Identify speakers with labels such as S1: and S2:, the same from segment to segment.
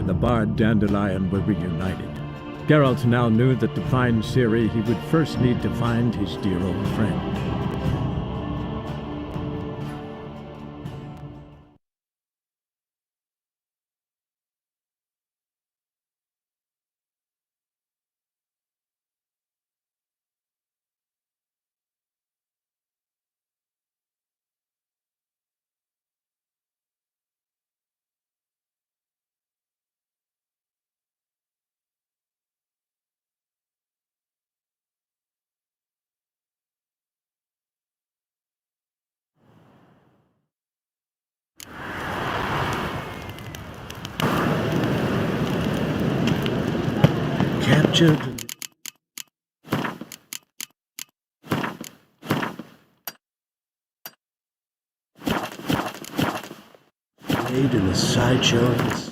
S1: and the bard Dandelion were reunited. Geralt now knew that to find Ciri, he would first need to find his dear old friend.
S2: Captured. Played in the sideshows.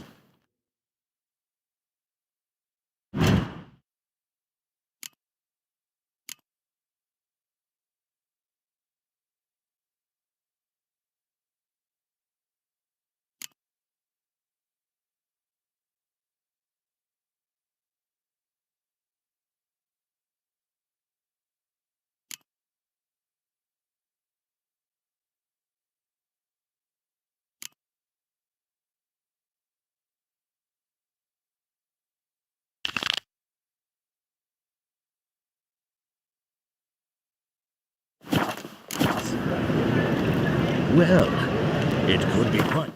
S2: Well, it could be fun.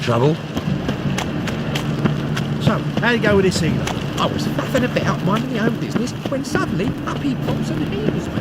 S2: Trouble?
S3: So, how'd it go with this healer?
S4: I was faffing about minding my own business when suddenly up he pops and heals me.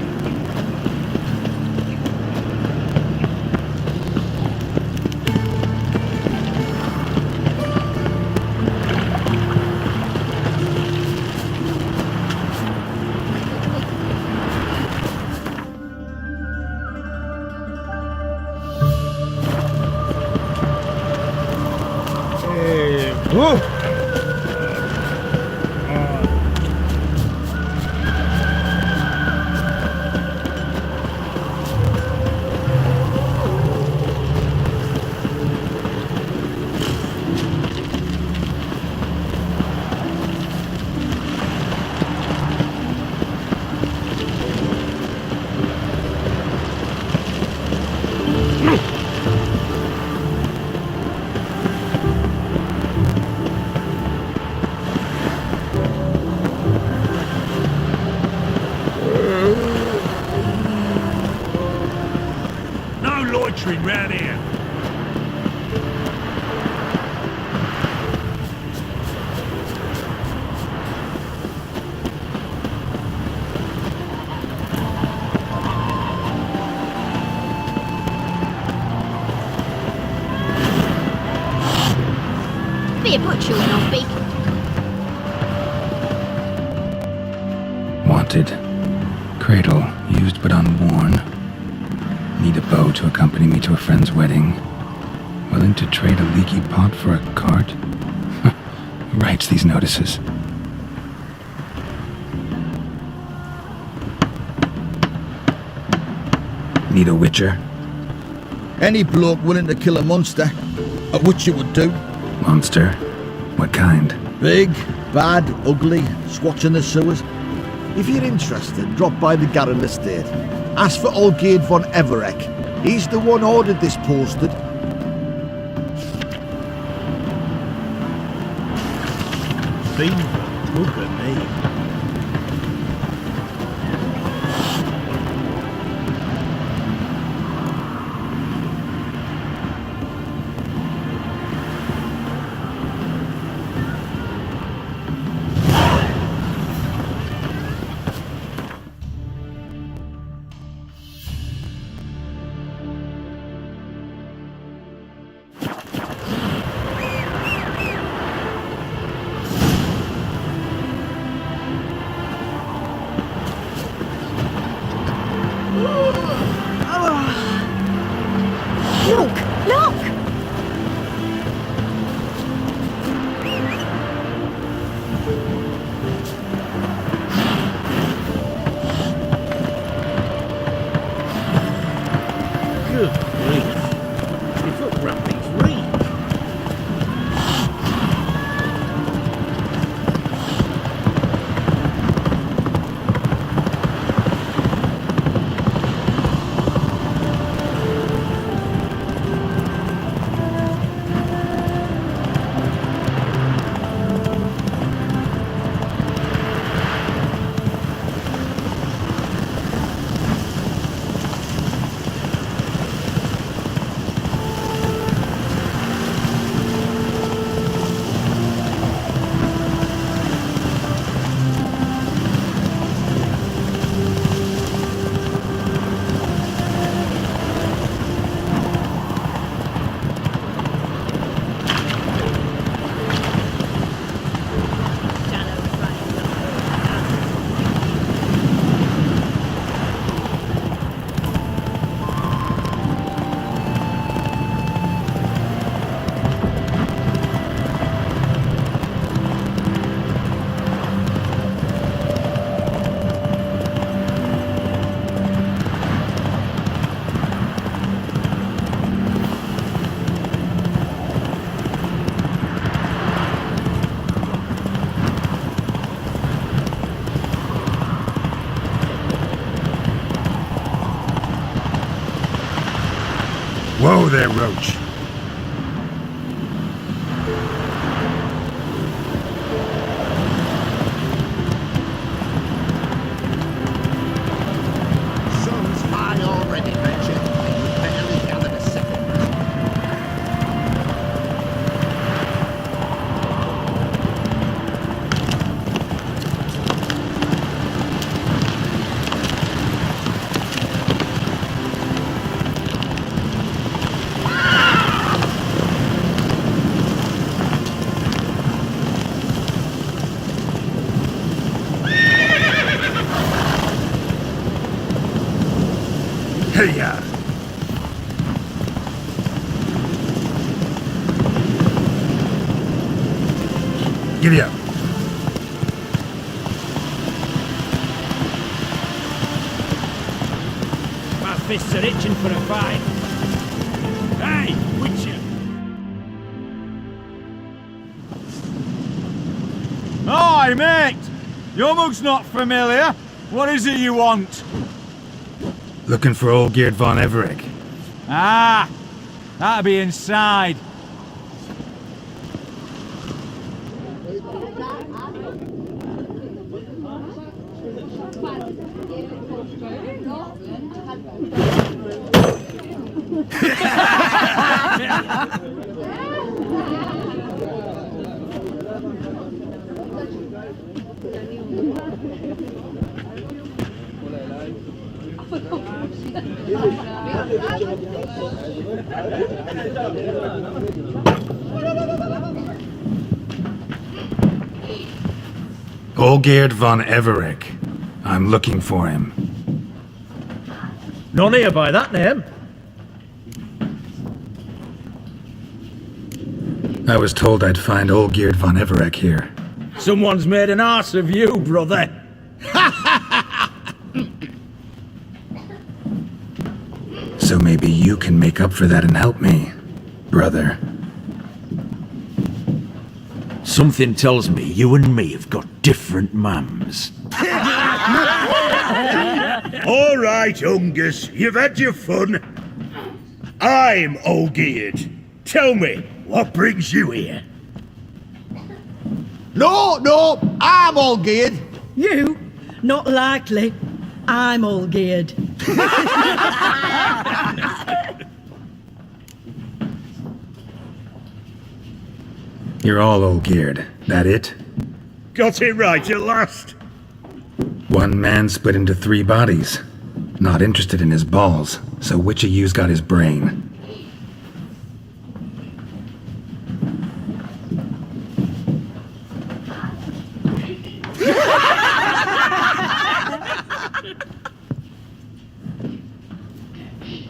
S5: Loitering round here.
S6: Be a butcher when I speak.
S7: Wanted. Cradle, used but unworn. Need a bow to accompany me to a friend's wedding. Willing to trade a leaky pot for a cart? Who writes these notices? Need a witcher?
S3: Any bloke willing to kill a monster, at which you would do.
S7: Monster? What kind?
S3: Big, bad, ugly, squats in the sewers. If you're interested, drop by the Garren estate. Ask for Olgierd von Everek. He's the one ordered this posted. Beaver, look at me.
S5: there, Roach.
S3: Sun's high already, Richard. You barely gathered a second.
S5: Hey, ya! Giddy up.
S4: My fists are itching for a fight.
S5: Hey, Witcher!
S8: Hi, mate! Your mug's not familiar. What is it you want?
S7: Looking for old Geert von Everec.
S8: Ah, that'll be inside.
S7: Old Geert von Everec. I'm looking for him.
S4: None here by that name.
S7: I was told I'd find old Geert von Everec here.
S4: Someone's made an arse of you, brother.
S7: So maybe you can make up for that and help me, brother.
S2: Something tells me you and me have got different mums.
S5: All right, Ungus, you've had your fun. I'm Old Geert. Tell me, what brings you here?
S3: No, I'm all geared.
S9: You? Not likely. I'm all geared.
S7: You're all old Geert. That it?
S5: Got it right at last.
S7: One man split into 3 bodies. Not interested in his balls, so which of you's got his brain?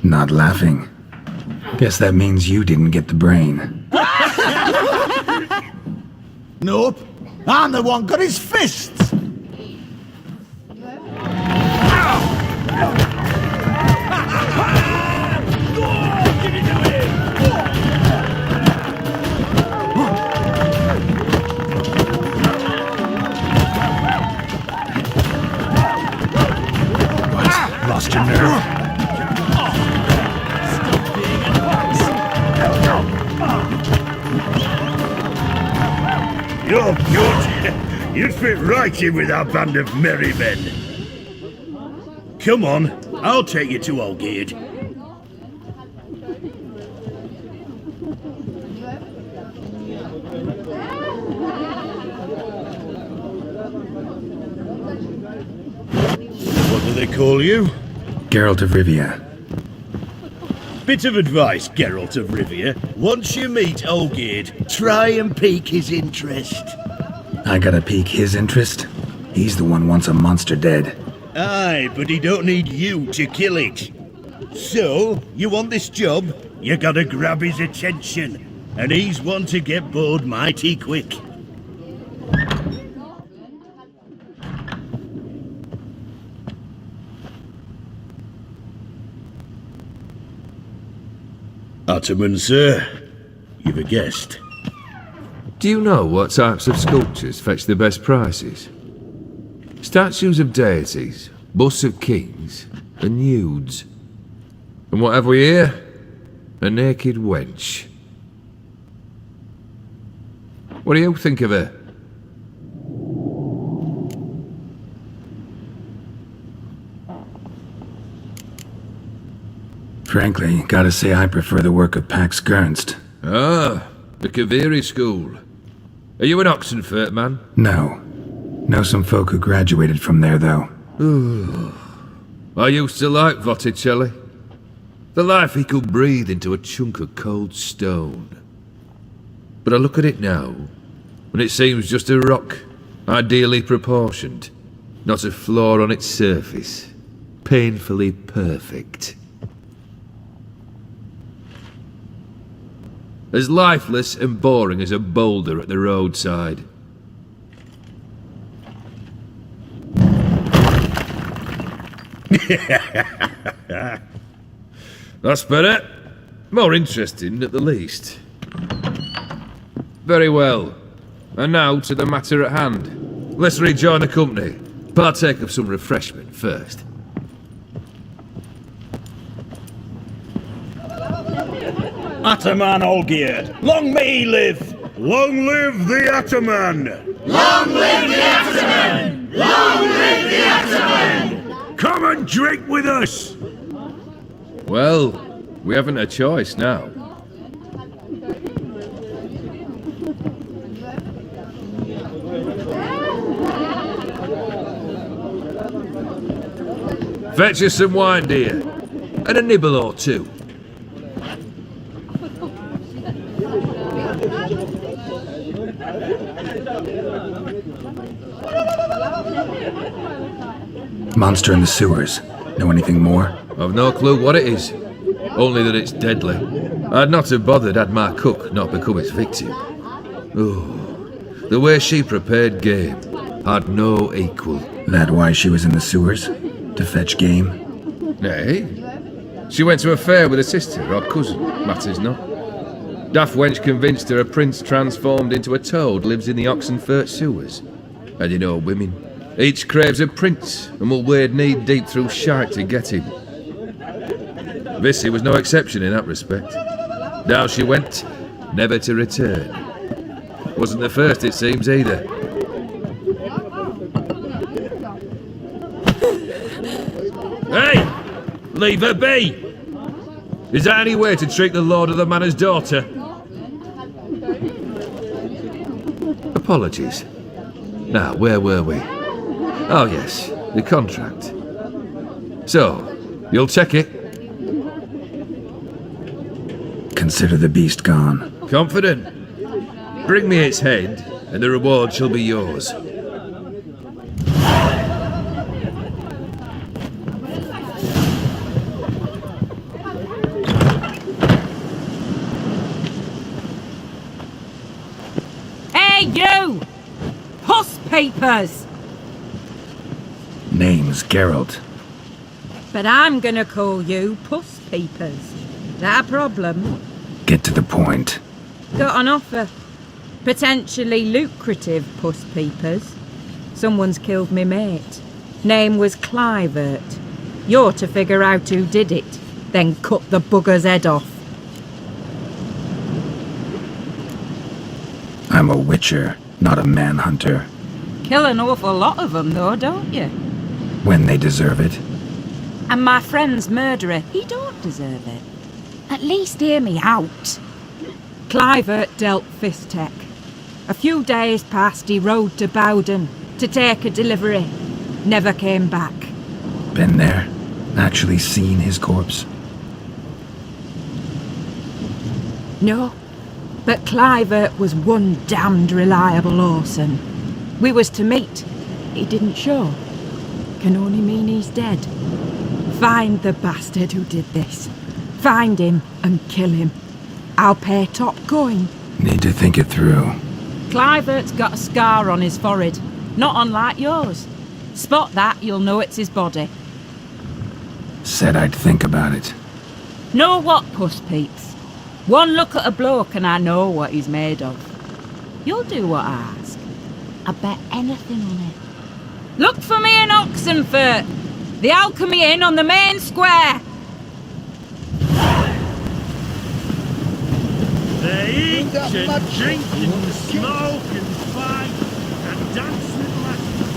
S7: Not laughing. Guess that means you didn't get the brain.
S3: Nope. I'm the one got his fists.
S2: Lost your nerve.
S5: You're good. You'd fit right in with our band of merry men. Come on, I'll take you to Old Geert. What do they call you?
S7: Geralt of Rivia.
S5: Bit of advice, Geralt of Rivia. Once you meet Old Geert, try and pique his interest.
S7: I gotta pique his interest? He's the one wants a monster dead.
S5: Aye, but he don't need you to kill it. So, you want this job? You gotta grab his attention. And he's one to get bored mighty quick. Ottoman, sir. You've a guest.
S10: Do you know what types of sculptures fetch the best prices? Statues of deities, busts of kings, and nudes. And what have we here? A naked wench. What do you think of her?
S7: Frankly, gotta say I prefer the work of Pax Gernst.
S10: Ah, the Kaviri school. Are you an Oxenfurt man?
S7: No. Know some folk who graduated from there, though.
S10: I used to like Botticelli. The life he could breathe into a chunk of cold stone. But I look at it now, and it seems just a rock, ideally proportioned, not a flaw on its surface, painfully perfect. As lifeless and boring as a boulder at the roadside. That's better. More interesting, at the least. Very well. And now to the matter at hand. Let's rejoin the company. Partake of some refreshment first.
S5: Ataman Olgierd, long may he live! Long live the Ataman!
S11: Long live the Ataman! Long live the Ataman!
S5: Come and drink with us!
S10: Well, we haven't a choice now. Fetch us some wine, dear. And a nibble or two.
S7: Monster in the sewers. Know anything more?
S10: I've no clue what it is. Only that it's deadly. I'd not have bothered had my cook not become its victim. Oh, the way she prepared game had no equal.
S7: That why she was in the sewers? To fetch game?
S10: Nay. She went to a fair with a sister or cousin, matters not. Daft wench convinced her a prince transformed into a toad lives in the Oxenfurt sewers. And you know women. Each craves a prince and will wade knee-deep through shite to get him. Vissy was no exception in that respect. Down she went, never to return. Wasn't the first, it seems, either. Hey! Leave her be! Is that any way to treat the lord of the manor's daughter? Apologies. Now, where were we? Oh yes, the contract. So, you'll check it?
S7: Consider the beast gone.
S10: Confident? Bring me its head, and the reward shall be yours.
S9: Hey, you! Puss papers!
S7: Name's Geralt.
S9: But I'm gonna call you Puss Peepers. That a problem?
S7: Get to the point.
S9: Got an offer. Potentially lucrative Puss Peepers. Someone's killed me mate. Name was Clivert. You're to figure out who did it, then cut the bugger's head off.
S7: I'm a witcher, not a manhunter.
S9: Kill an awful lot of them though, don't you?
S7: When they deserve it.
S9: And my friend's murderer, he don't deserve it. At least hear me out. Clivert dealt Fistech. A few days past, he rode to Bowden to take a delivery. Never came back.
S7: Been there? Actually seen his corpse?
S9: No, but Clivert was one damned reliable Orson. We was to meet. He didn't show. Can only mean he's dead. Find the bastard who did this. Find him and kill him. I'll pay top coin.
S7: Need to think it through.
S9: Clivert's got a scar on his forehead, not unlike yours. Spot that, you'll know it's his body.
S7: Said I'd think about it.
S9: Know what, Puss Peeps? One look at a bloke and I know what he's made of. You'll do what I ask. I bet anything on it. Look for me in Oxenfurt! The Alchemy Inn on the main square!
S5: They eat and drink and smoke and fight and dance with lasses.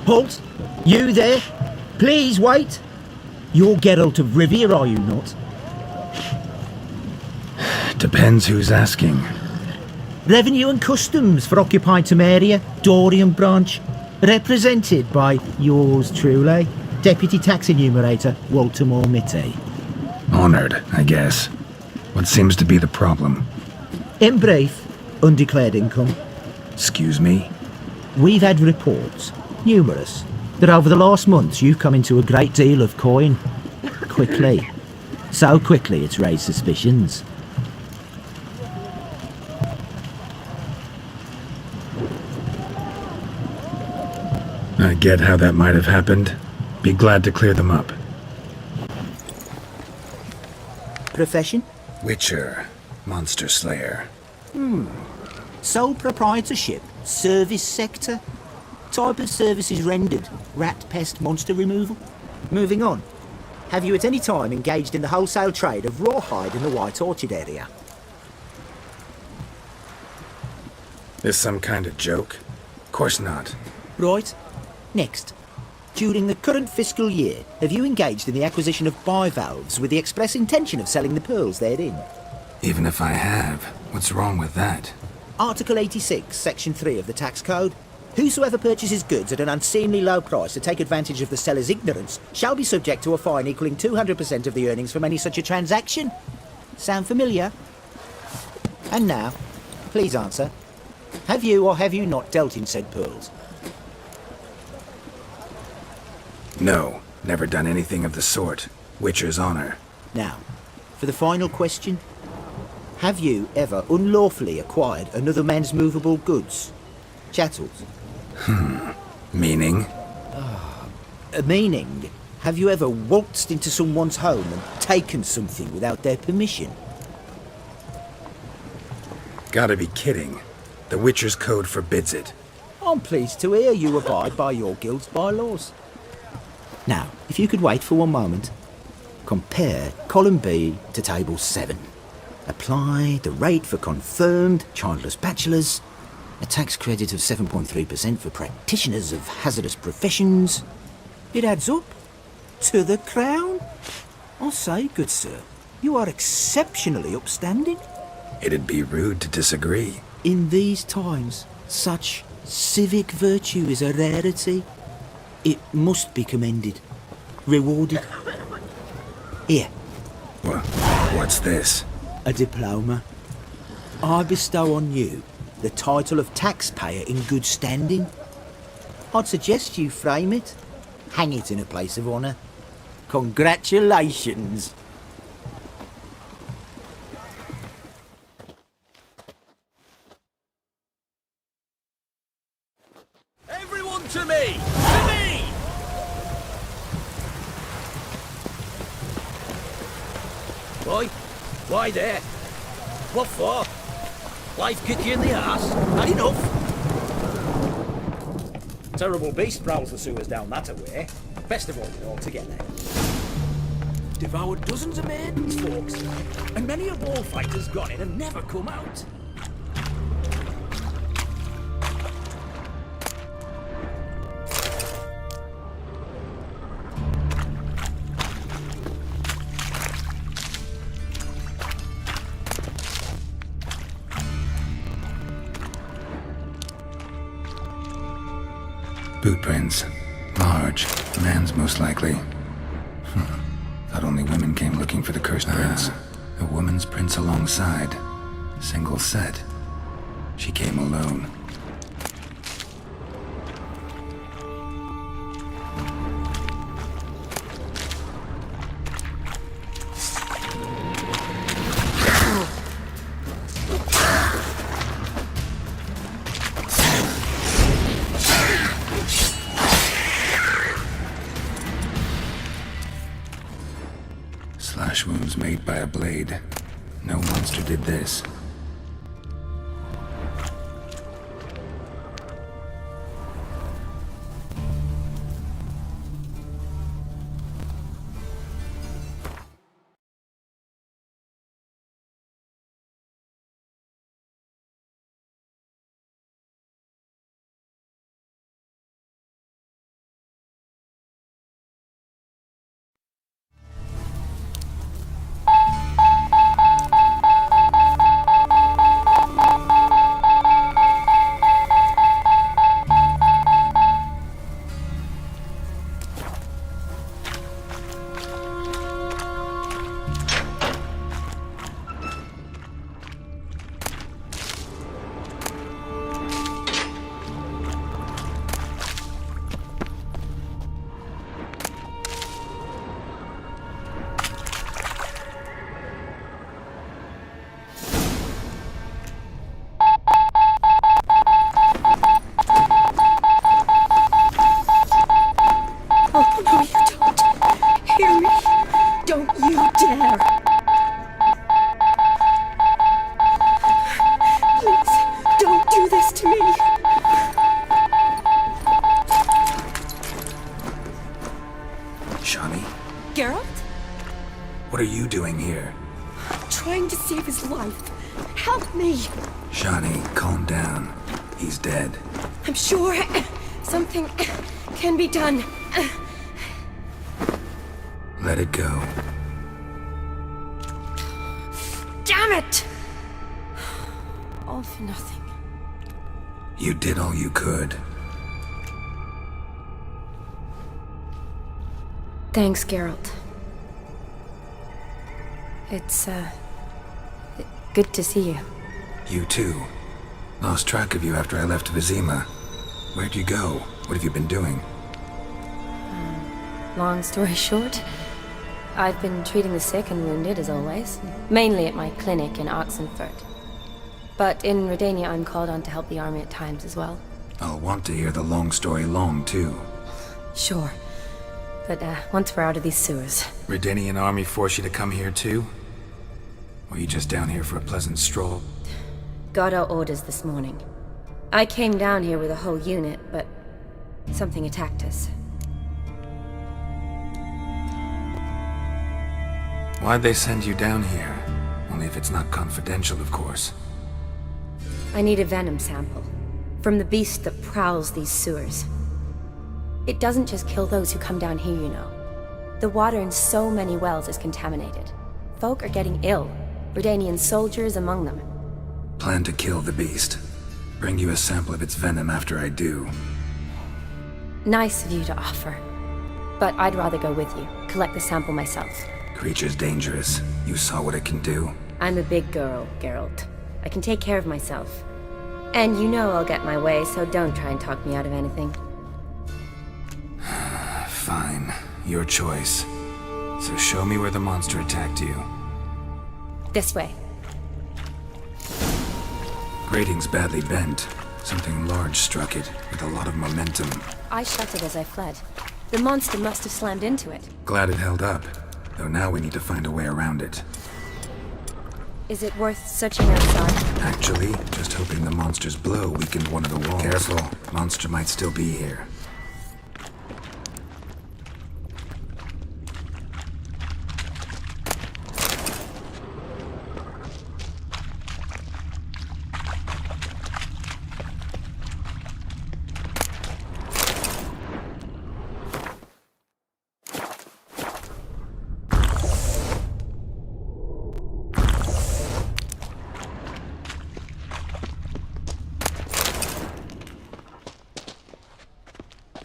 S4: Halt! You there? Please wait! You're Geralt of Rivia, are you not?
S7: Depends who's asking.
S4: Revenue and Customs for occupied Temeria, Dorian branch, represented by yours truly, Deputy Tax Enumerator Walter Mitty.
S7: Honored, I guess. What seems to be the problem?
S4: In brief, undeclared income.
S7: Excuse me?
S4: We've had reports, numerous, that over the last months you've come into a great deal of coin. Quickly. So quickly it's raised suspicions.
S7: I get how that might have happened. Be glad to clear them up.
S4: Profession?
S7: Witcher. Monster Slayer.
S4: Sole proprietorship? Service sector? Type of services rendered? Rat, pest, monster removal? Moving on. Have you at any time engaged in the wholesale trade of rawhide in the White Orchard area?
S7: This some kind of joke? Of course not.
S4: Right. Next. During the current fiscal year, have you engaged in the acquisition of bivalves with the express intention of selling the pearls therein?
S7: Even if I have, what's wrong with that?
S4: Article 86, Section 3 of the Tax Code. Whosoever purchases goods at an unseemly low price to take advantage of the seller's ignorance shall be subject to a fine equaling 200% of the earnings from any such a transaction. Sound familiar? And now, please answer. Have you or have you not dealt in said pearls?
S7: No, never done anything of the sort. Witcher's honor.
S4: Now, for the final question. Have you ever unlawfully acquired another man's movable goods? Chattels?
S7: Meaning?
S4: Meaning, have you ever waltzed into someone's home and taken something without their permission?
S7: Gotta be kidding. The Witcher's Code forbids it.
S4: I'm pleased to hear you abide by your guild's bylaws. Now, if you could wait for one moment, compare column B to table 7. Apply the rate for confirmed childless bachelors, a tax credit of 7.3% for practitioners of hazardous professions. It adds up to the crown. I'll say, good sir, you are exceptionally upstanding.
S7: It'd be rude to disagree.
S4: In these times, such civic virtue is a rarity. It must be commended, rewarded. Here.
S7: What's this?
S4: A diploma. I bestow on you the title of taxpayer in good standing. I'd suggest you frame it, hang it in a place of honour. Congratulations.
S8: Everyone to me! To me!
S4: Why there? What for? Life kick you in the arse? Had enough? Terrible beast prowls the sewers down that way. Best of all together. Devoured dozens of maidens, folks, and many a ball fighter's gone in and never come out.
S7: Boot prints. Large. Man's most likely. Thought only women came looking for the cursed prints. A woman's prints alongside. Single set. She came alone. Slash wounds made by a blade. No monster did this. What are you doing here?
S12: Trying to save his life. Help me!
S7: Shani, calm down. He's dead.
S12: I'm sure something can be done.
S7: Let it go.
S12: Damn it! All for nothing.
S7: You did all you could.
S12: Thanks, Geralt. It's, good to see you.
S7: You too. Lost track of you after I left Vizima. Where'd you go? What have you been doing?
S12: Long story short, I've been treating the sick and wounded, as always. Mainly at my clinic in Oxenfurt. But in Redania, I'm called on to help the army at times as well.
S7: I'll want to hear the long story long, too.
S12: Sure. But, once we're out of these sewers...
S7: Redanian army force you to come here, too? Or are you just down here for a pleasant stroll?
S12: Got our orders this morning. I came down here with a whole unit, but... something attacked us.
S7: Why'd they send you down here? Only if it's not confidential, of course.
S12: I need a venom sample. From the beast that prowls these sewers. It doesn't just kill those who come down here, you know. The water in so many wells is contaminated. Folk are getting ill. Redanian soldiers among them.
S7: Plan to kill the beast. Bring you a sample of its venom after I do.
S12: Nice of you to offer. But I'd rather go with you. Collect the sample myself.
S7: Creature's dangerous. You saw what it can do.
S12: I'm a big girl, Geralt. I can take care of myself. And you know I'll get my way, so don't try and talk me out of anything.
S7: Fine. Your choice. So show me where the monster attacked you.
S12: This way.
S7: Grating's badly bent. Something large struck it, with a lot of momentum.
S12: I shut it as I fled. The monster must have slammed into it.
S7: Glad it held up. Though now we need to find a way around it.
S12: Is it worth searching outside?
S7: Actually, just hoping the monster's blow weakened one of the walls. Careful. Monster might still be here.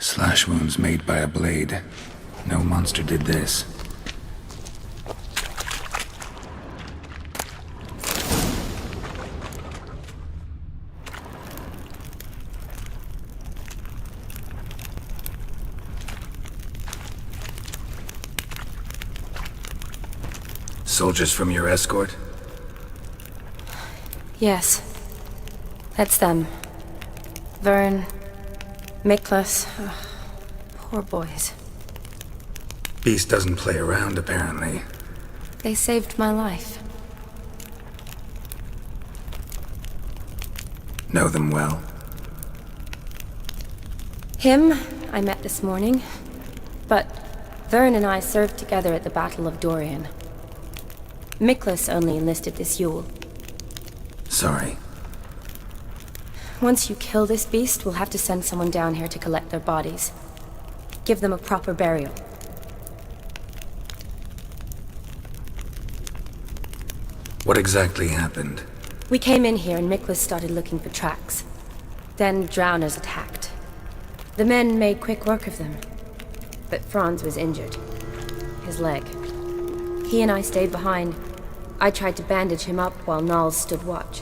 S7: Slash wounds made by a blade. No monster did this. Soldiers from your escort?
S12: Yes. That's them. Vern, Miklas. Poor boys.
S7: Beast doesn't play around, apparently.
S12: They saved my life.
S7: Know them well?
S12: Him, I met this morning. But Vern and I served together at the Battle of Dorian. Miklas only enlisted this Yule.
S7: Sorry.
S12: Once you kill this beast, we'll have to send someone down here to collect their bodies. Give them a proper burial.
S7: What exactly happened?
S12: We came in here and Miklas started looking for tracks. Then drowners attacked. The men made quick work of them. But Franz was injured. His leg. He and I stayed behind. I tried to bandage him up while Nals stood watch.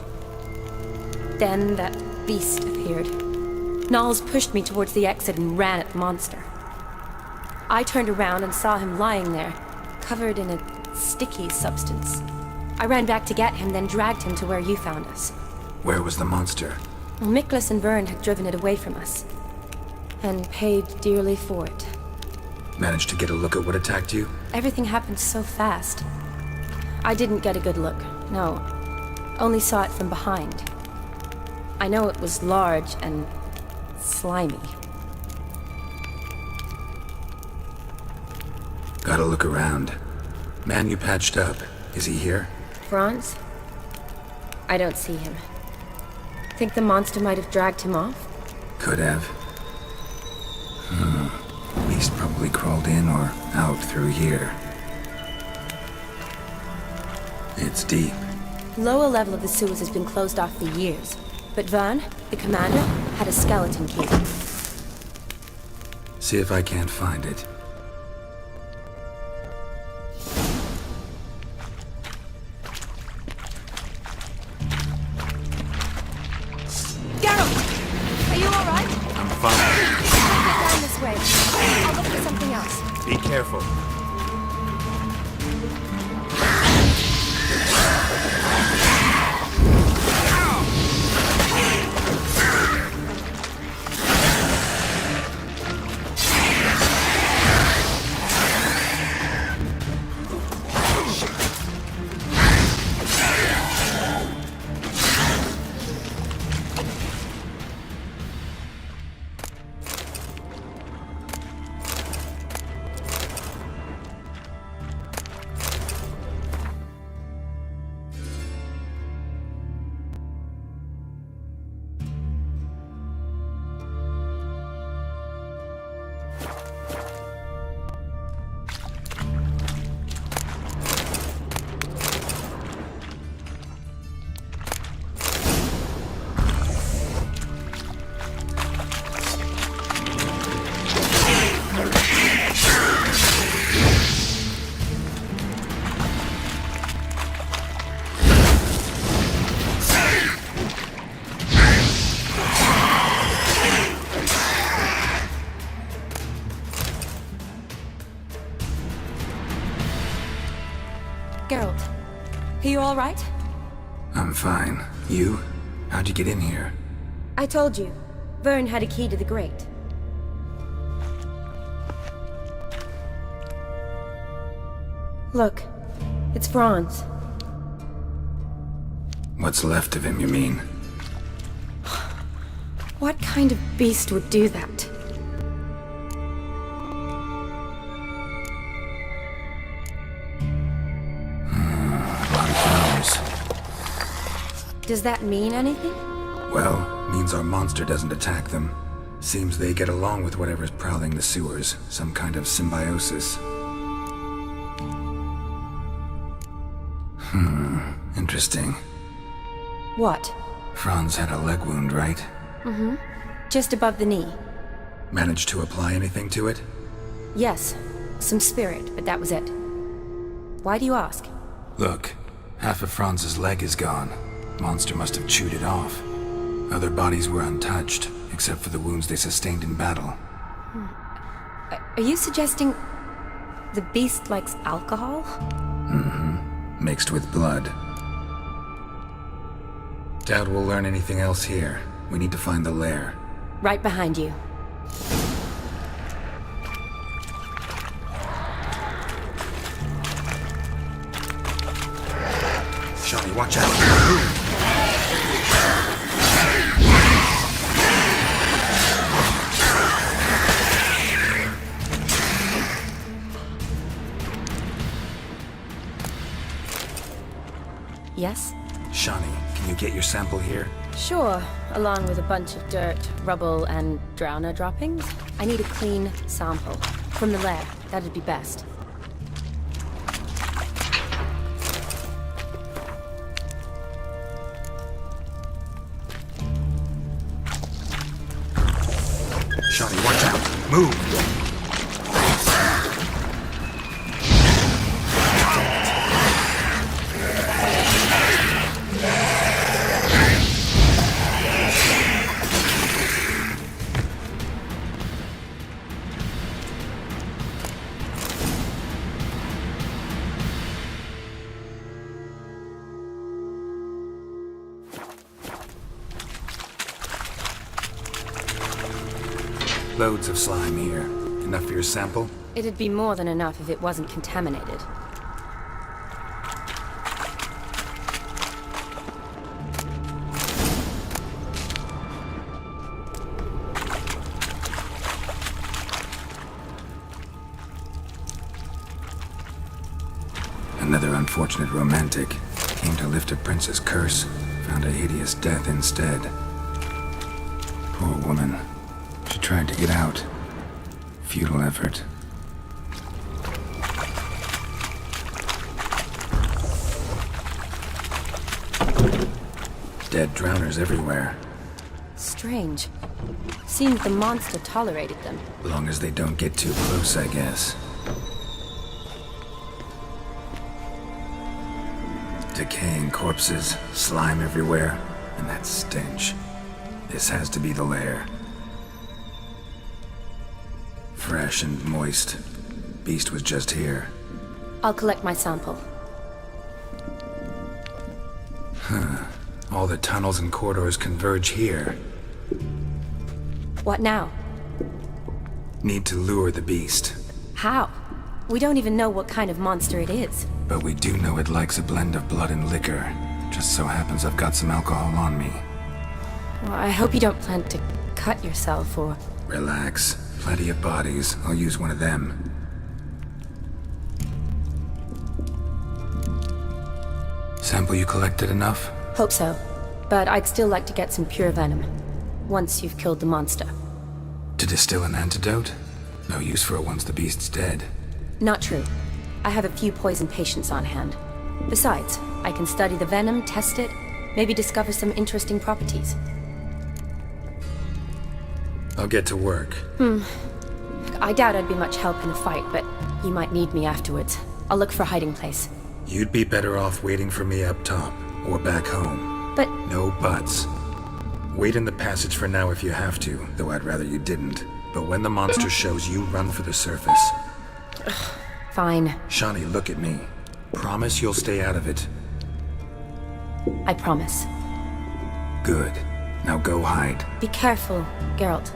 S12: Then that beast appeared. Nals pushed me towards the exit and ran at the monster. I turned around and saw him lying there, covered in a sticky substance. I ran back to get him, then dragged him to where you found us.
S7: Where was the monster?
S12: Well, Miklas and Vern had driven it away from us. And paid dearly for it.
S7: Managed to get a look at what attacked you?
S12: Everything happened so fast. I didn't get a good look, no. Only saw it from behind. I know it was large and slimy.
S7: Gotta look around. Man you patched up, is he here?
S12: Franz? I don't see him. Think the monster might have dragged him off?
S7: Could have. Beast probably crawled in or out through here. It's deep.
S12: Lower level of the sewers has been closed off for years. But Vern, the commander, had a skeleton key.
S7: See if I can't find it.
S12: Geralt! Are you alright?
S7: I'm fine.
S12: Get down this way. I'll look for something else.
S7: Be careful.
S12: Geralt, are you alright?
S7: I'm fine. You? How'd you get in here?
S12: I told you. Vern had a key to the grate. Look, it's Franz.
S7: What's left of him, you mean?
S12: What kind of beast would do that? Does that mean anything?
S7: Well, means our monster doesn't attack them. Seems they get along with whatever's prowling the sewers. Some kind of symbiosis. Interesting.
S12: What?
S7: Franz had a leg wound, right?
S12: Mm-hmm. Just above the knee.
S7: Managed to apply anything to it?
S12: Yes, some spirit, but that was it. Why do you ask?
S7: Look, half of Franz's leg is gone. Monster must have chewed it off. Other bodies were untouched, except for the wounds they sustained in battle.
S12: Are you suggesting the beast likes alcohol?
S7: Mm-hmm. Mixed with blood. Doubt we'll learn anything else here. We need to find the lair.
S12: Right behind you.
S7: Johnny, watch out!
S12: Yes?
S7: Shawnee, can you get your sample here?
S12: Sure, along with a bunch of dirt, rubble, and drowner droppings. I need a clean sample. From the lair, that'd be best.
S7: Shawnee, watch out! Move! Loads of slime here. Enough for your sample?
S12: It'd be more than enough if it wasn't contaminated.
S7: Another unfortunate romantic. Came to lift a prince's curse. Found a hideous death instead. Poor woman. She tried to get out. Futile effort. Dead drowners everywhere.
S12: Strange. Seems the monster tolerated them.
S7: Long as they don't get too close, I guess. Decaying corpses, slime everywhere, and that stench. This has to be the lair. Fresh and moist. Beast was just here.
S12: I'll collect my sample.
S7: Huh. All the tunnels and corridors converge here.
S12: What now?
S7: Need to lure the beast.
S12: How? We don't even know what kind of monster it is.
S7: But we do know it likes a blend of blood and liquor. Just so happens I've got some alcohol on me.
S12: Well, I hope you don't plan to cut yourself or...
S7: Relax. Plenty of bodies. I'll use one of them. Sample you collected enough?
S12: Hope so. But I'd still like to get some pure venom. Once you've killed the monster.
S7: To distill an antidote? No use for it once the beast's dead.
S12: Not true. I have a few poison patients on hand. Besides, I can study the venom, test it, maybe discover some interesting properties.
S7: I'll get to work.
S12: I doubt I'd be much help in a fight, but you might need me afterwards. I'll look for a hiding place.
S7: You'd be better off waiting for me up top, or back home.
S12: But...
S7: No buts. Wait in the passage for now if you have to, though I'd rather you didn't. But when the monster shows, you run for the surface.
S12: Fine.
S7: Shawnee, look at me. Promise you'll stay out of it.
S12: I promise.
S7: Good. Now go hide.
S12: Be careful, Geralt.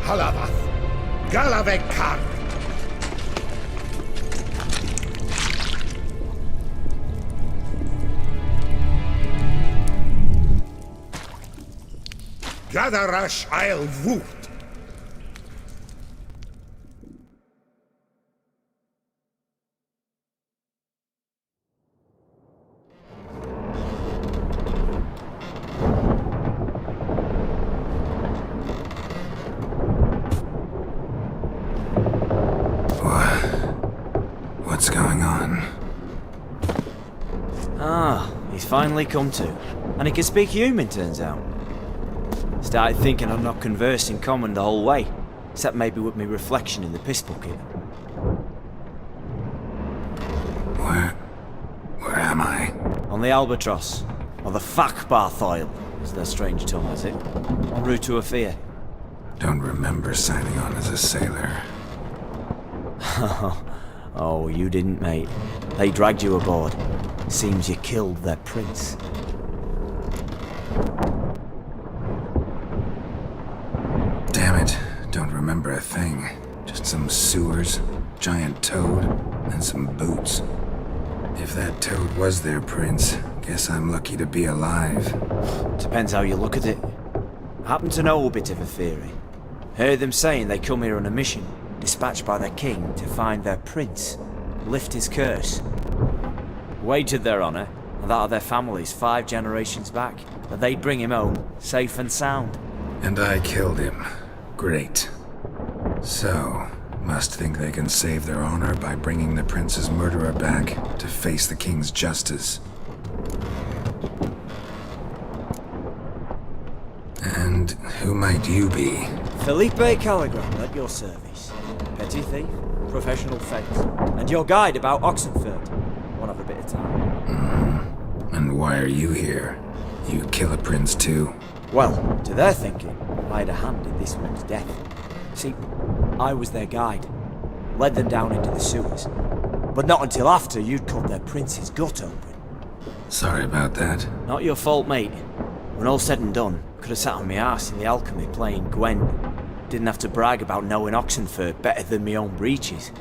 S11: Halavath, Galavek Kar. Gadarash I'll Woot.
S7: What's going on?
S13: Ah, he's finally come to. And he can speak human, turns out. Started thinking I'm not conversing common the whole way, except maybe with me reflection in the piss bucket.
S7: Where am I?
S13: On the Albatross, or the Fakbarth Oil, as their strange tongue has it, en route to Afir.
S7: Don't remember signing on as a sailor.
S13: Oh, you didn't, mate. They dragged you aboard. Seems you killed their prince.
S7: Damn it, don't remember a thing. Just some sewers, giant toad, and some boots. If that toad was their prince, guess I'm lucky to be alive.
S13: Depends how you look at it. I happen to know a bit of a theory. Heard them saying they come here on a mission, dispatched by their king to find their prince, lift his curse. Wagered their honour, and that of their families 5 generations back, that they'd bring him home, safe and sound.
S7: And I killed him. Great. So, must think they can save their honor by bringing the prince's murderer back to face the king's justice. And who might you be?
S13: Felipe Caligram, at your service. Petty thief, professional fence, and your guide about Oxenford. Won't have a bit of time.
S7: And why are you here? You kill a prince too?
S13: Well, to their thinking, I had a hand in this one's death. See, I was their guide. Led them down into the sewers. But not until after you'd cut their prince's gut open.
S7: Sorry about that.
S13: Not your fault, mate. When all said and done, could have sat on my arse in the alchemy playing Gwen. Didn't have to brag about knowing Oxenford better than my own breeches.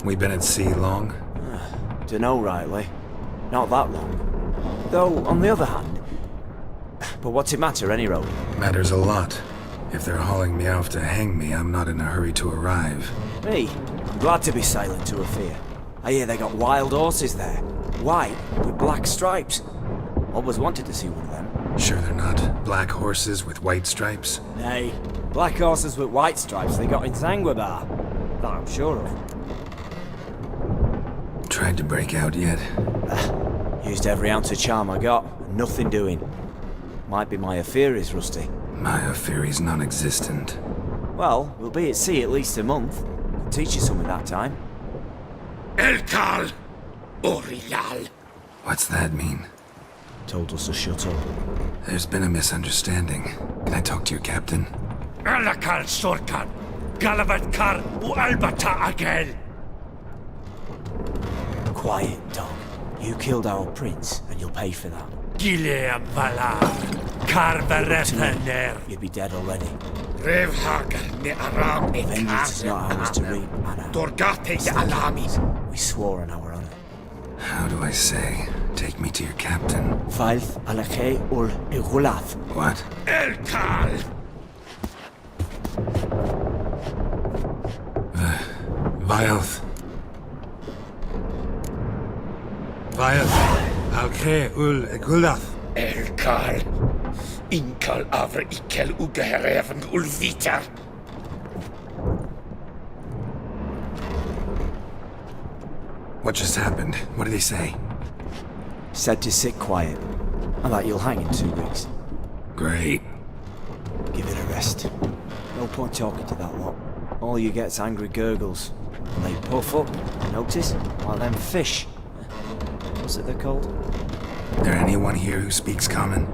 S7: We been at sea long?
S13: Dunno rightly. Not that long. Though, on the other hand... But what's it matter, any road?
S7: Matters a lot. If they're hauling me off to hang me, I'm not in a hurry to arrive.
S13: Me? I'm glad to be sailing to Afir. I hear they got wild horses there. White, with black stripes. Always wanted to see one of them.
S7: Sure they're not black horses with white stripes?
S13: Nay, black horses with white stripes they got in Sanguibar. That I'm sure of.
S7: Tried to break out yet?
S13: Used every ounce of charm I got, and nothing doing. Might be my affair is rusty.
S7: My affair is non-existent.
S13: Well, we'll be at sea at least a month. I'll teach you something that time.
S11: Elkal Orilal.
S7: What's that mean?
S13: Told us to shut up.
S7: There's been a misunderstanding. Can I talk to your captain?
S11: Alakal Sorkan. Galavat Kar Albata Agel.
S13: Quiet, dog. You killed our prince, and you'll pay for that.
S11: Gileam Valar. Karvarepener.
S13: You'd be dead already.
S11: Revhagal ne Aram ne
S13: Vengeance is not ours to reap, Anna.
S11: Dorgate Alamis.
S13: We swore on our honor.
S7: How do I say? Take me to your captain.
S13: Falth Alakhe ul Igulath.
S7: What?
S11: Elkal.
S7: Vilth.
S11: Alkhe ul Igulath. Elkal. Inkal Avre Ikel Ugehereven Ulvita.
S7: What just happened? What did he say?
S13: Said to sit quiet, and that you'll hang in 2 weeks.
S7: Great.
S13: Give it a rest. No point talking to that lot. All you get's angry gurgles. And they puff up, notice? Like them fish. What's it they're called?
S7: There anyone here who speaks common?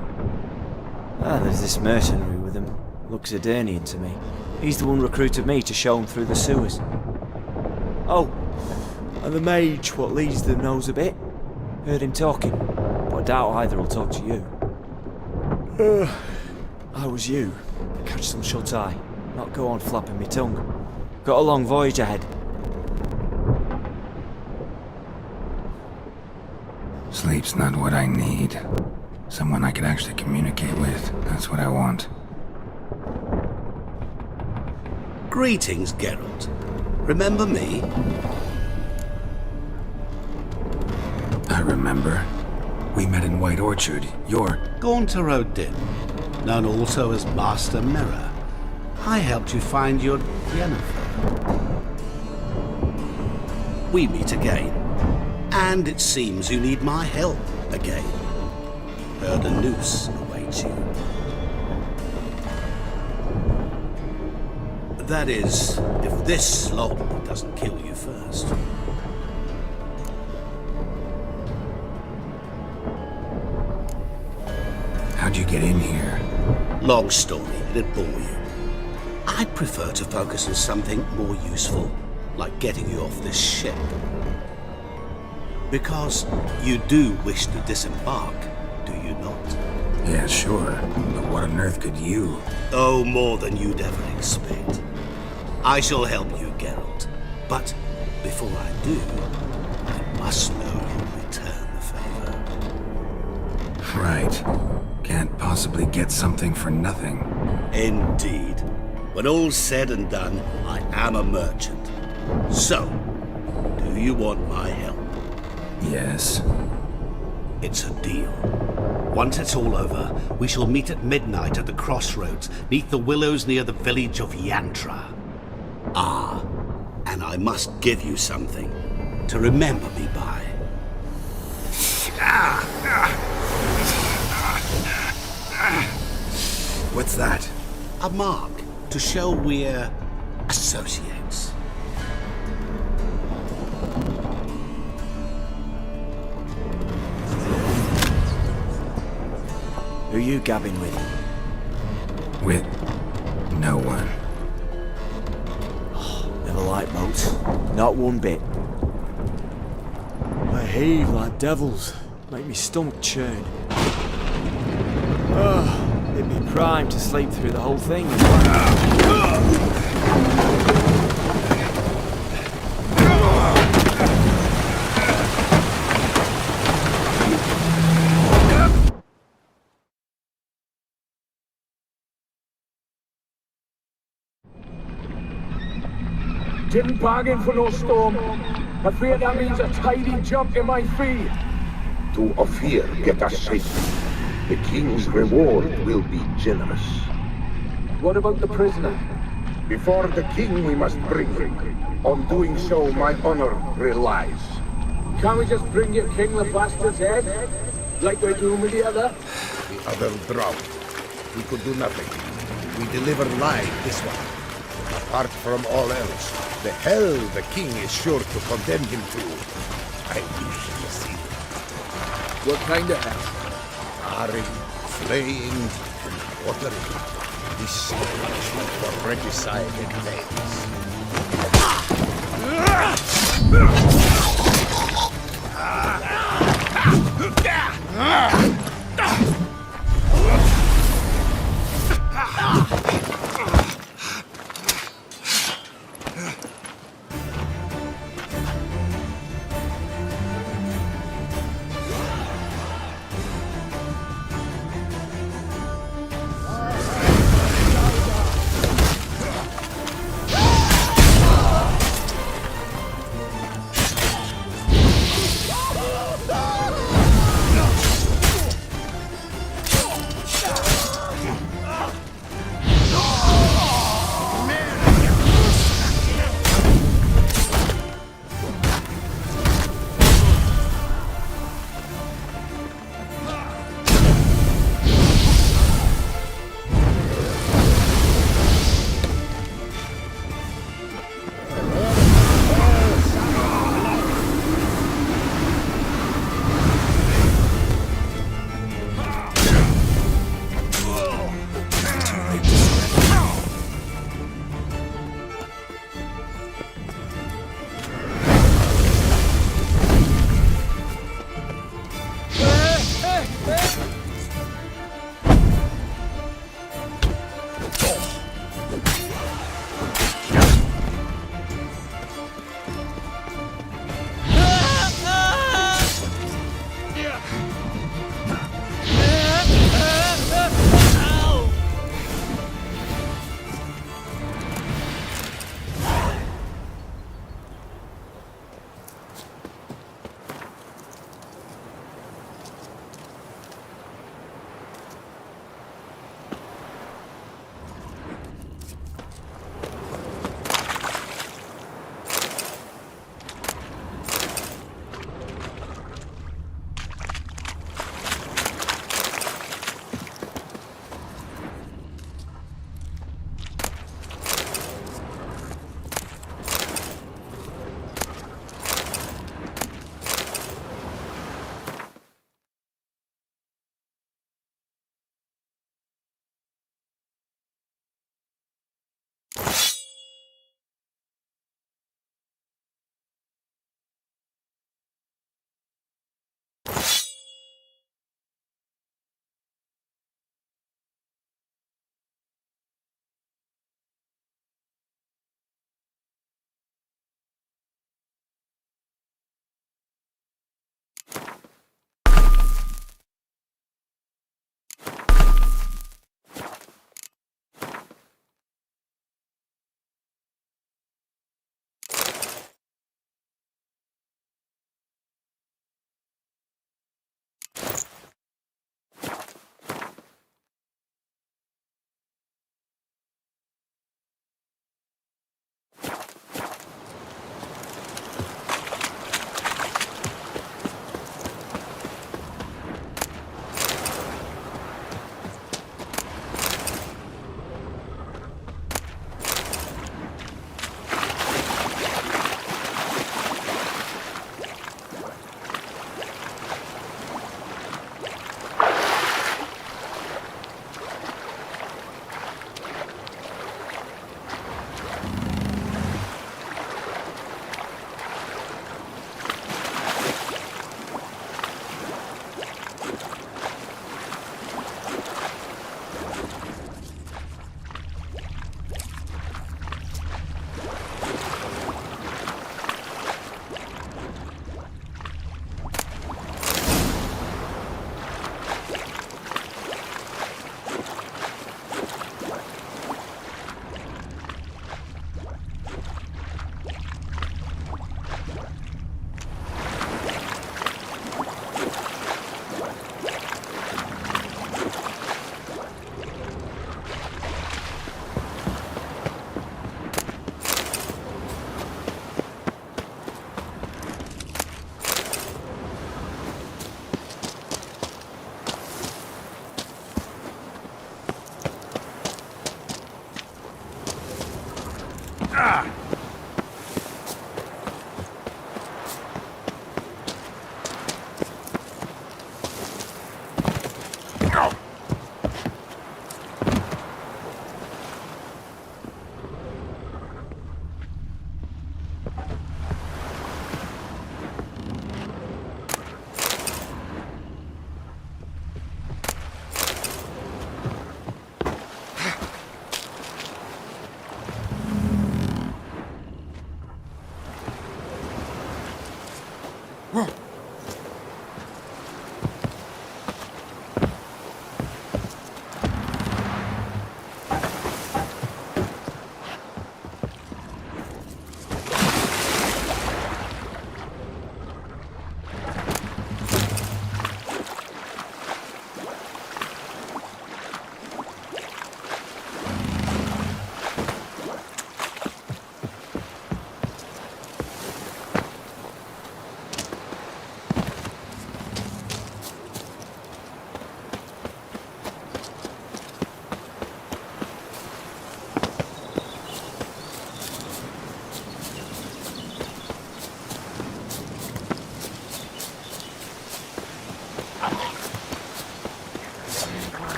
S13: There's this mercenary with him. Looks Adernian to me. He's the one recruited me to show him through the sewers. Oh, and the mage what leads them knows a bit. Heard him talking, but I doubt either will talk to you. I was you. Catch some shut-eye. Not go on flapping me tongue. Got a long voyage ahead.
S7: Sleep's not what I need. Someone I can actually communicate with. That's what I want.
S14: Greetings, Geralt. Remember me?
S7: I remember. We met in White Orchard. You're...
S14: Gaunter O'Din, known also as Master Mirror. I helped you find your Yennefer. We meet again. And it seems you need my help again. Heard a noose awaits you. That is, if this slob doesn't kill you first.
S7: How'd you get in here?
S14: Long story, it'd bore you. I'd prefer to focus on something more useful, like getting you off this ship. Because you do wish to disembark, do you not?
S7: Yeah, sure. But what on earth could you?
S14: Oh, more than you'd ever expect. I shall help you, Geralt. But before I do, I must know you'll return the favor.
S7: Right. Can't possibly get something for nothing.
S14: Indeed. When all's said and done, I am a merchant. So, do you want my help?
S7: Yes.
S14: It's a deal. Once it's all over, we shall meet at midnight at the crossroads, neath the willows near the village of Yantra. Ah, and I must give you something to remember me by.
S7: What's that?
S14: A mark to show we're associates.
S13: Who you gabbing with?
S7: With no one.
S13: Never liked boats. Not one bit. They heave like devils. Make me stomach churn. It'd be prime to sleep through the whole thing.
S15: Didn't bargain for no storm. Afraid that means a tidy jump in my fee.
S16: To Ophir get us safely. The king's reward will be generous.
S15: What about the prisoner?
S16: Before the king we must bring him. On doing so, my honor relies.
S15: Can't we just bring your king the bastard's head? Like we're doing with the other?
S16: The other drowned. We could do nothing. We deliver live this one. Apart from all else, the hell the king is sure to condemn him to. I wish to see.
S15: What kind of hell?
S16: Tarring, flaying, and watering. This is punishment for regicide and things.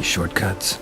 S7: Any shortcuts?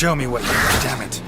S17: Show me what you got, damn it.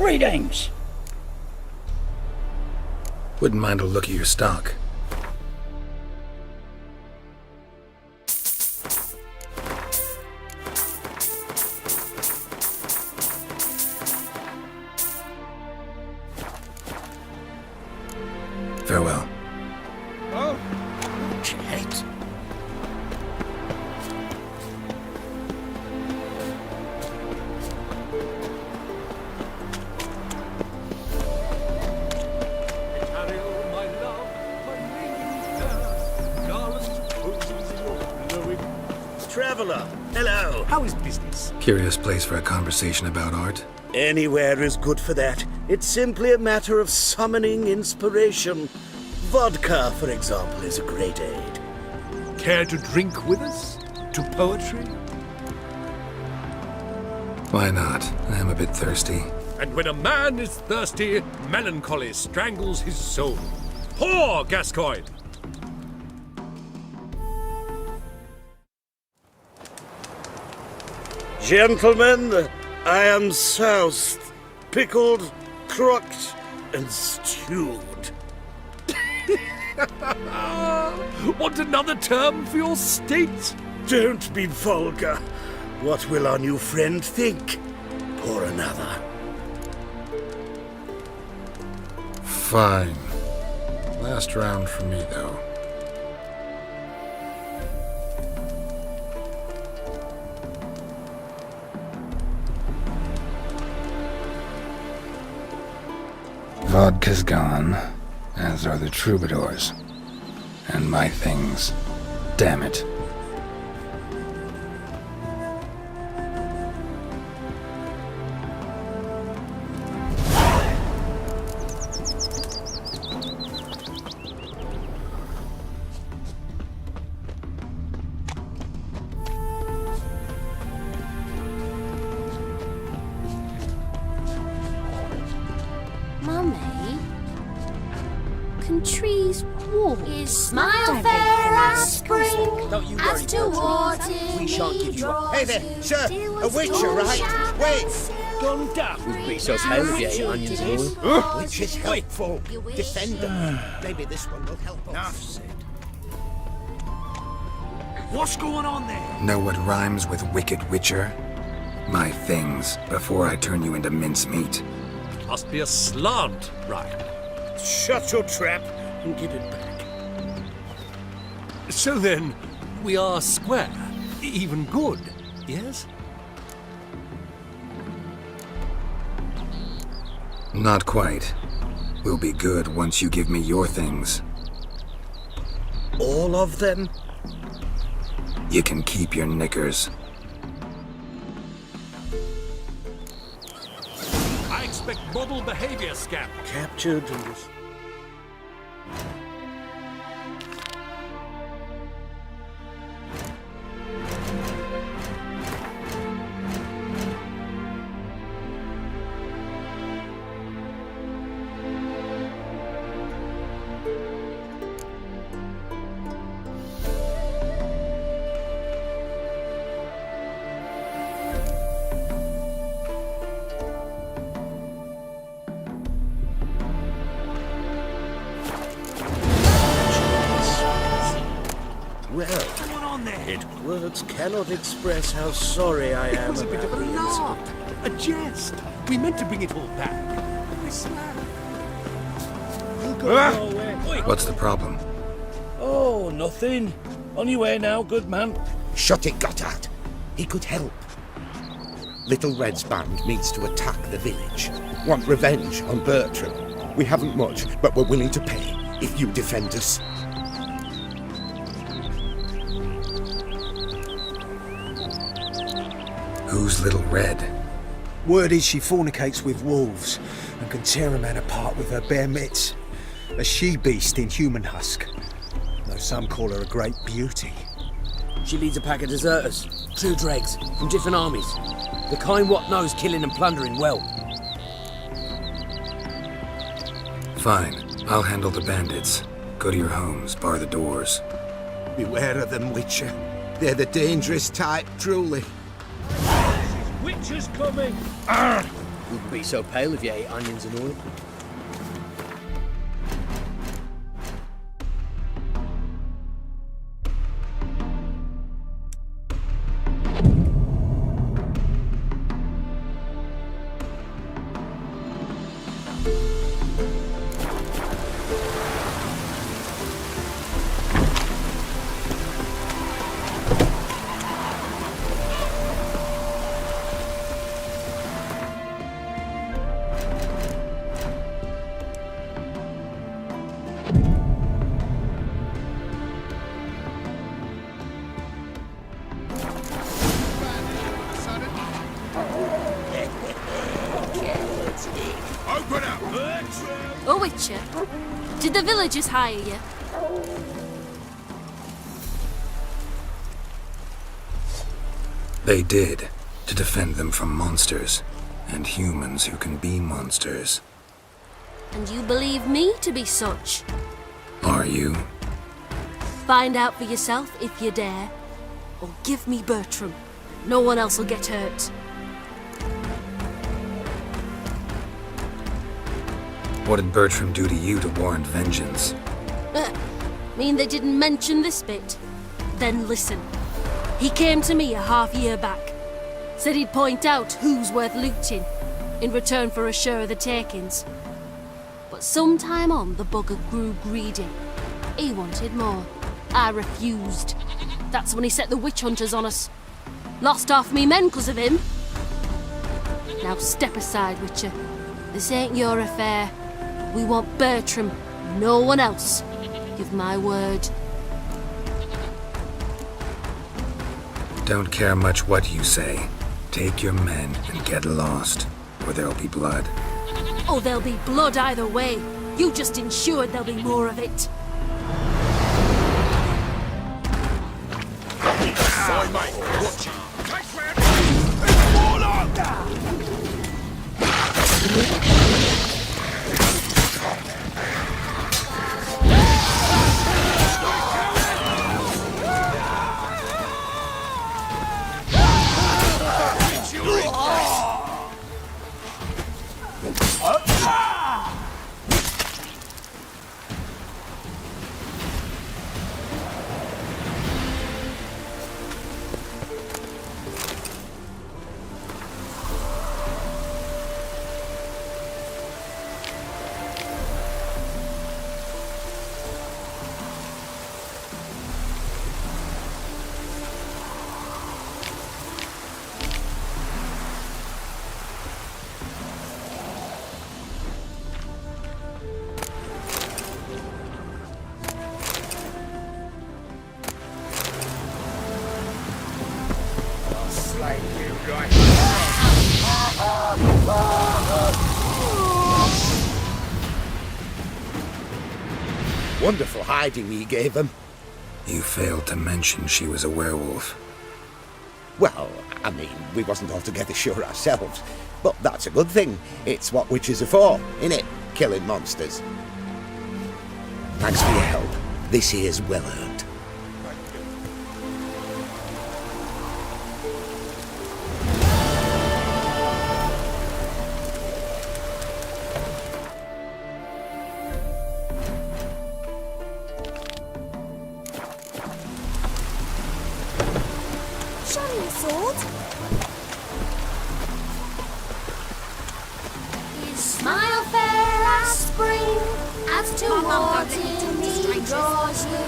S18: Greetings!
S7: Wouldn't mind a look at your stock. Farewell.
S18: Oh, shit.
S5: Traveller, hello. How is business?
S7: Curious place for a conversation about art.
S5: Anywhere is good for that. It's simply a matter of summoning inspiration. Vodka, for example, is a great aid.
S19: Care to drink with us? To poetry?
S7: Why not? I am a bit thirsty.
S19: And when a man is thirsty, melancholy strangles his soul. Pour, Gascoigne!
S5: Gentlemen, I am soused, pickled, crocked, and stewed.
S19: Want another term for your state?
S5: Don't be vulgar. What will our new friend think? Pour another.
S7: Fine. Last round for me, though. Vodka's gone, as are the troubadours. And my things. Damn it.
S6: Mummy, can trees walk?
S11: Smile fair as spring,
S6: Don't you
S11: as to water
S6: We shan't give you up.
S11: Hey there, sir, a witcher, right? Wait!
S6: Gone daft.
S11: Would be so pale if you ate onions and all. Which is helpful. Defend them. Maybe this one will help us.
S19: What's going on there?
S7: Know what rhymes with wicked witcher? My things, before I turn you into mincemeat.
S19: Must be a slant, right?
S5: Shut your trap and give it back.
S19: So then, we are square. Even good, yes?
S7: Not quite. We'll be good once you give me your things.
S5: All of them?
S7: You can keep your knickers.
S19: I expect model behavior, Scamp.
S5: Captured and words cannot express how sorry I am.
S19: It was a bit of a lark, a jest. We meant to bring it all back. We slack.
S5: You go your way.
S7: What's the problem?
S5: Oh, nothing. On your way now, good man.
S11: Shut it, Gotthard. He could help. Little Red's band needs to attack the village. Want revenge on Bertram. We haven't much, but we're willing to pay if you defend us.
S7: Who's Little Red?
S20: Word is she fornicates with wolves and can tear a man apart with her bare mitts. A she-beast in human husk. Though some call her a great beauty.
S21: She leads a pack of deserters, true dregs, from different armies. The kind what knows killing and plundering well.
S7: Fine. I'll handle the bandits. Go to your homes, bar the doors.
S11: Beware of them, Witcher. They're the dangerous type, truly.
S19: Witches coming!
S21: Wouldn't be so pale if you ate onions and oil.
S6: Oh, Witcher, did the villagers hire you?
S7: They did, to defend them from monsters, and humans who can be monsters.
S6: And you believe me to be such?
S7: Are you?
S6: Find out for yourself if you dare. Or give me Bertram. No one else will get hurt.
S7: What did Bertram do to you to warrant vengeance?
S6: Mean they didn't mention this bit? Then listen. He came to me a half-year back. Said he'd point out who's worth looting, in return for a share of the takings. But sometime on, the bugger grew greedy. He wanted more. I refused. That's when he set the witch hunters on us. Lost half me men 'cause of him. Now step aside, Witcher. This ain't your affair. We want Bertram, no one else. Give my word.
S7: Don't care much what you say. Take your men and get lost, or there'll be blood.
S6: Oh, there'll be blood either way. You just ensured there'll be more of it.
S18: Boy, mate, watch it.
S11: Wonderful hiding he gave him.
S7: You failed to mention she was a werewolf.
S11: Well, I mean, we wasn't altogether sure ourselves. But that's a good thing. It's what witches are for, innit? Killing monsters. Thanks for your help. This here's well earned.
S6: Shining sword. His smile fair as spring, as towards him he draws you.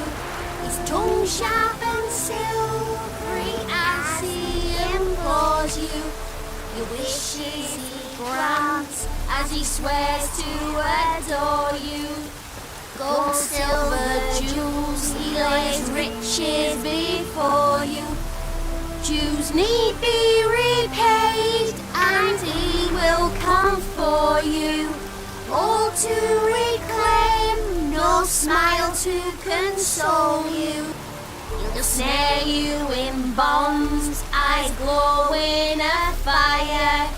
S6: His tongue sharp and silvery as he implores you. Your wishes he grants as he swears to adore you. Gold, silver, jewels, he lays riches before you. Dues need be repaid, and he will come for you. All to reclaim, no smile to console you. He'll snare you in bonds, eyes glow in a fire,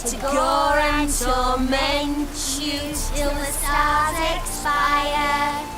S6: to gore and torment you till the stars expire.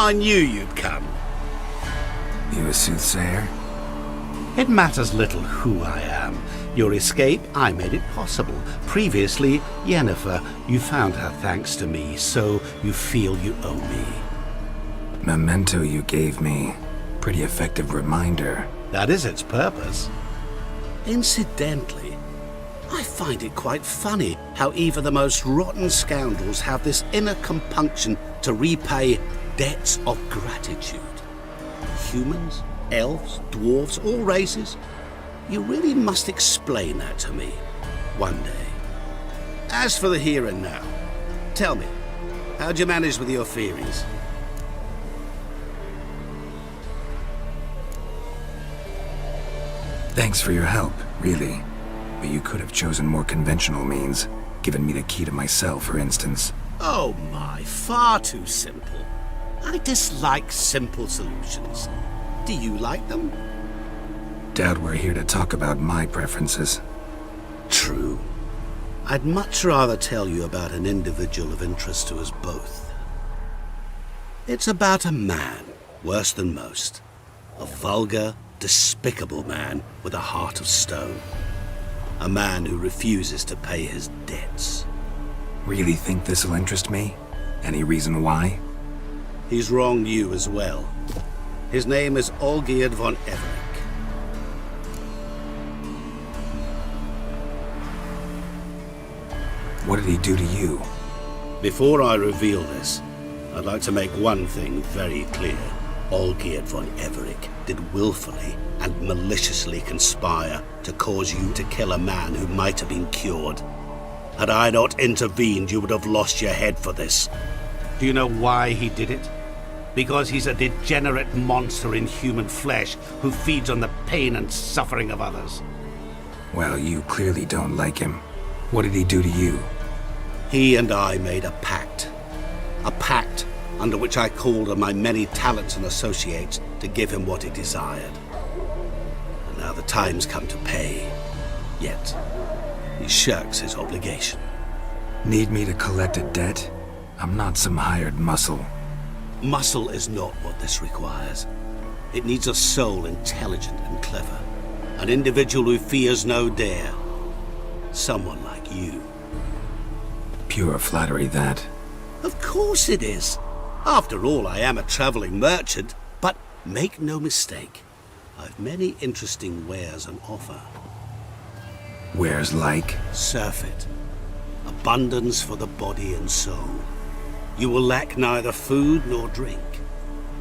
S14: I knew you'd come.
S7: You a soothsayer?
S14: It matters little who I am. Your escape, I made it possible. Previously, Yennefer, you found her thanks to me, so you feel you owe me.
S7: Memento you gave me. Pretty effective reminder.
S14: That is its purpose. Incidentally, I find it quite funny how even the most rotten scoundrels have this inner compunction to repay debts of gratitude. Humans, elves, dwarves, all races. You really must explain that to me one day. As for the here and now, tell me, how'd you manage with your theories?
S7: Thanks for your help, really. But you could have chosen more conventional means. Given me the key to my cell, for instance.
S14: Oh my, far too simple. I dislike simple solutions. Do you like them?
S7: Doubt we're here to talk about my preferences.
S14: True. I'd much rather tell you about an individual of interest to us both. It's about a man, worse than most. A vulgar, despicable man with a heart of stone. A man who refuses to pay his debts.
S7: Really think this'll interest me? Any reason why?
S14: He's wronged you as well. His name is Olgierd von Everec.
S7: What did he do to you?
S14: Before I reveal this, I'd like to make one thing very clear. Olgierd von Everec did willfully and maliciously conspire to cause you to kill a man who might have been cured. Had I not intervened, you would have lost your head for this. Do you know why he did it? Because he's a degenerate monster in human flesh who feeds on the pain and suffering of others.
S7: Well, you clearly don't like him. What did he do to you?
S14: He and I made a pact. A pact under which I called on my many talents and associates to give him what he desired. And now the time's come to pay. Yet, he shirks his obligation.
S7: Need me to collect a debt? I'm not some hired muscle.
S14: Muscle is not what this requires. It needs a soul intelligent and clever. An individual who fears no dare. Someone like you.
S7: Pure flattery, that.
S14: Of course it is. After all, I am a traveling merchant. But make no mistake, I've many interesting wares on offer.
S7: Wares like?
S14: Surfeit. Abundance for the body and soul. You will lack neither food nor drink.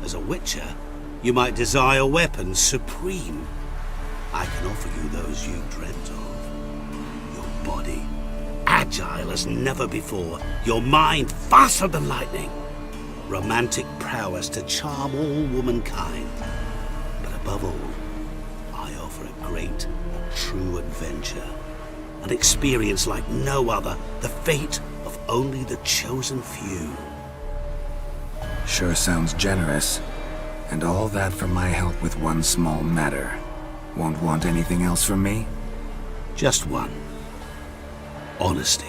S14: As a witcher, you might desire weapons supreme. I can offer you those you dreamt of. Your body, agile as never before. Your mind, faster than lightning. Romantic prowess to charm all womankind. But above all, I offer a great, true adventure. An experience like no other. The fate of only the chosen few.
S7: Sure sounds generous. And all that for my help with one small matter. Won't want anything else from me?
S14: Just one. Honesty.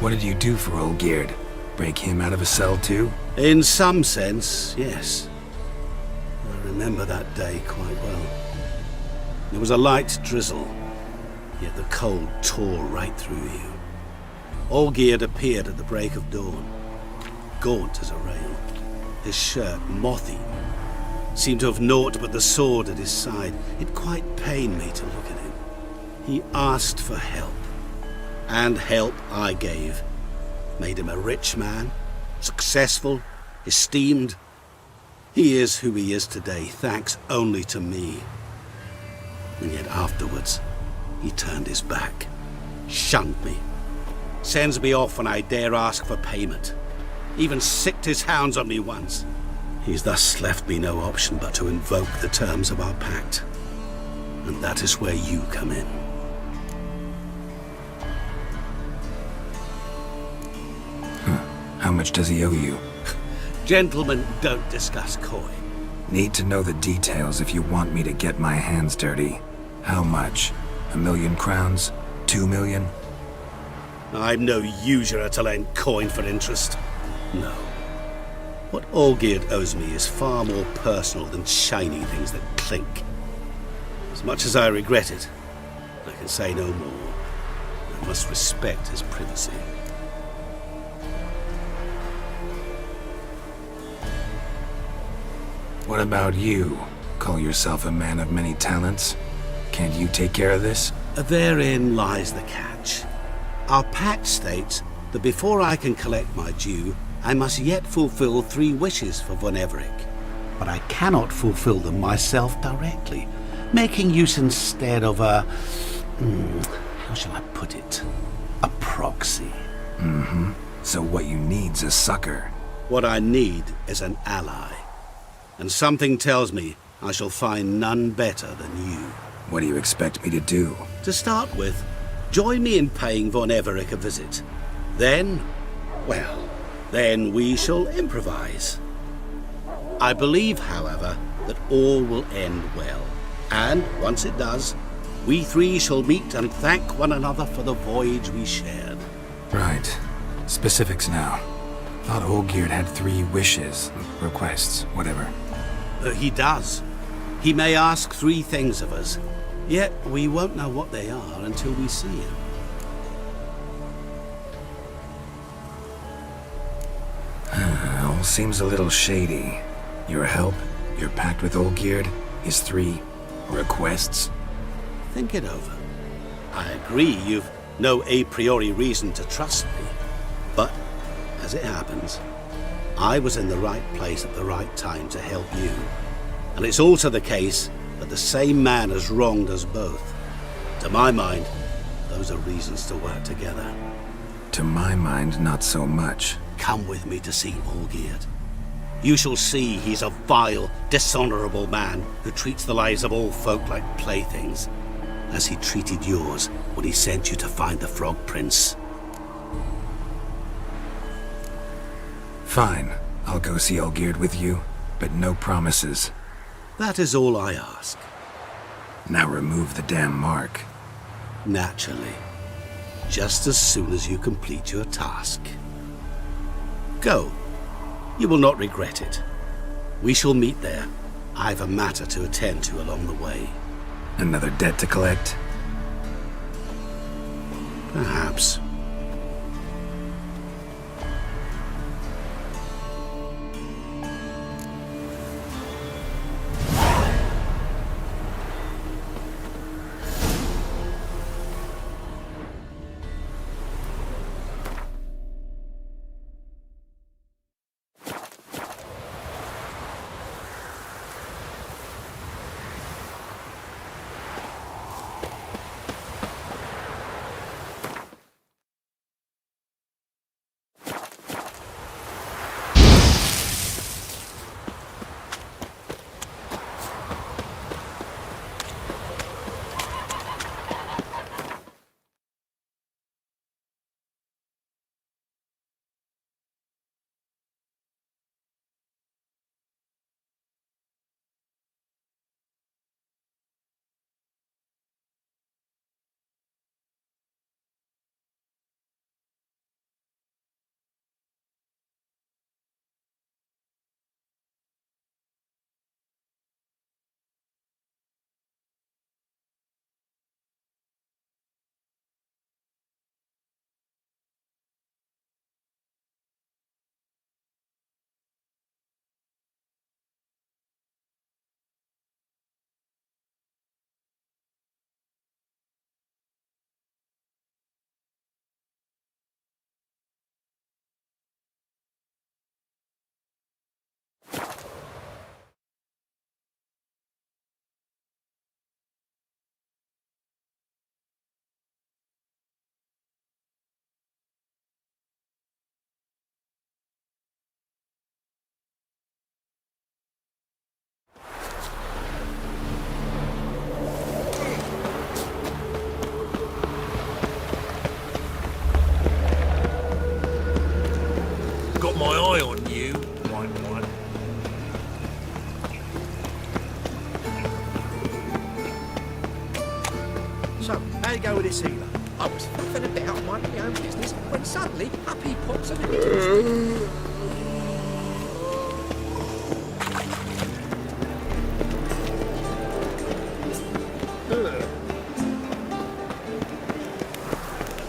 S7: What did you do for Olgierd? Break him out of a cell too?
S14: In some sense, yes. I remember that day quite well. There was a light drizzle, yet the cold tore right through you. Olgierd appeared at the break of dawn, gaunt as a rail, his shirt moth-eaten, seemed to have naught but the sword at his side. It quite pained me to look at him. He asked for help, and help I gave. Made him a rich man, successful, esteemed. He is who he is today, thanks only to me. And yet afterwards, he turned his back, shunned me, sends me off when I dare ask for payment. Even sicked his hounds on me once. He's thus left me no option but to invoke the terms of our pact. And that is where you come in.
S7: How much does he owe you?
S14: Gentlemen don't discuss coin.
S7: Need to know the details if you want me to get my hands dirty. How much? 1 million crowns? 2 million?
S14: I'm no usurer to lend coin for interest. No. What Olgierd owes me is far more personal than shiny things that clink. As much as I regret it, I can say no more. I must respect his privacy.
S17: What about you? Call yourself a man of many talents? Can't you take care of this?
S14: Therein lies the catch. Our pact states that before I can collect my due, I must yet fulfill 3 wishes for Von Everec. But I cannot fulfill them myself directly, making use instead of a... how shall I put it? A proxy.
S17: Mm-hmm. So what you need's a sucker.
S14: What I need is an ally. And something tells me I shall find none better than you.
S17: What do you expect me to do?
S14: To start with, join me in paying Von Everec a visit. Then, well, then we shall improvise. I believe, however, that all will end well. And once it does, we 3 shall meet and thank one another for the voyage we shared.
S17: Right. Specifics now. Thought Olgierd had 3 wishes, requests, whatever.
S14: He does. He may ask 3 things of us, yet we won't know what they are until we see him.
S17: All seems a little shady. Your help, your pact with Olgierd, his 3 requests.
S14: Think it over. I agree you've no a priori reason to trust me, but as it happens, I was in the right place at the right time to help you. And it's also the case that the same man has wronged us both. To my mind, those are reasons to work together.
S17: To my mind, not so much.
S14: Come with me to see Olgierd. You shall see he's a vile, dishonorable man who treats the lives of all folk like playthings, as he treated yours when he sent you to find the Frog Prince.
S17: Fine. I'll go see Olgierd with you, but no promises.
S14: That is all I ask.
S17: Now remove the damn mark.
S14: Naturally. Just as soon as you complete your task. Go. You will not regret it. We shall meet there. I've a matter to attend to along the way.
S17: Another debt to collect?
S14: Perhaps.
S1: about minding my own business when suddenly up he pops and a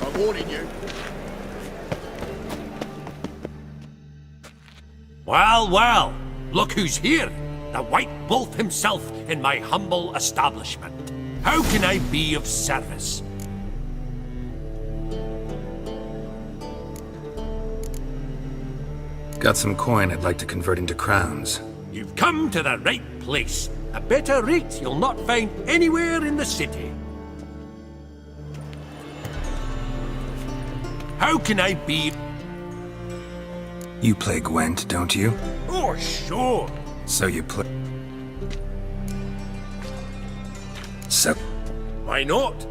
S16: I'm warning you.
S19: Well, well, look who's here. The White Wolf himself in my humble establishment. How can I be of service?
S17: Got some coin I'd like to convert into crowns.
S19: You've come to the right place. A better rate you'll not find anywhere in the city. How can I be...
S17: You play Gwent, don't you?
S19: Oh, sure.
S17: So you play... So...
S19: Why not?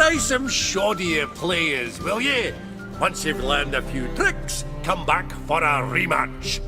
S19: Try some shoddier players, will ye? Once you've learned a few tricks, come back for a rematch.